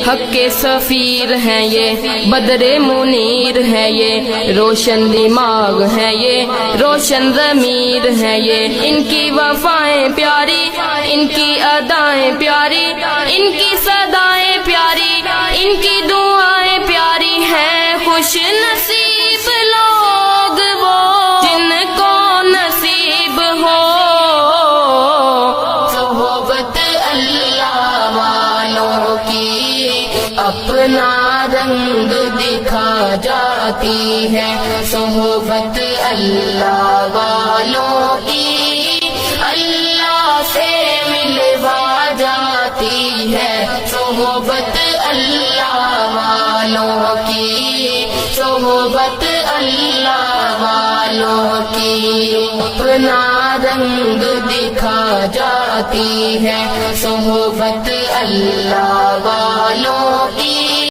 حق کے سفیر ہیں یہ، بدر منیر ہے یہ، روشن دماغ ہے یہ، روشن ضمیر ہے یہ، ان کی وفائیں پیاری، ان کی ادائیں پیاری، ان کی صدائیں پیاری، ان کی دعائیں پیاری ہیں، خوش نصیب لوگ وہ جن کو نصیب ہو صحبت اللہ والوں کی، اپنا رنگ دکھا جاتی ہے صحبت اللہ والوں کی، اللہ سے ملوا جاتی ہے صحبت اللہ والوں کی، صحبت اللہ والوں کی، اپنا رنگ دکھا جاتی ہے صحبت اللہ والوں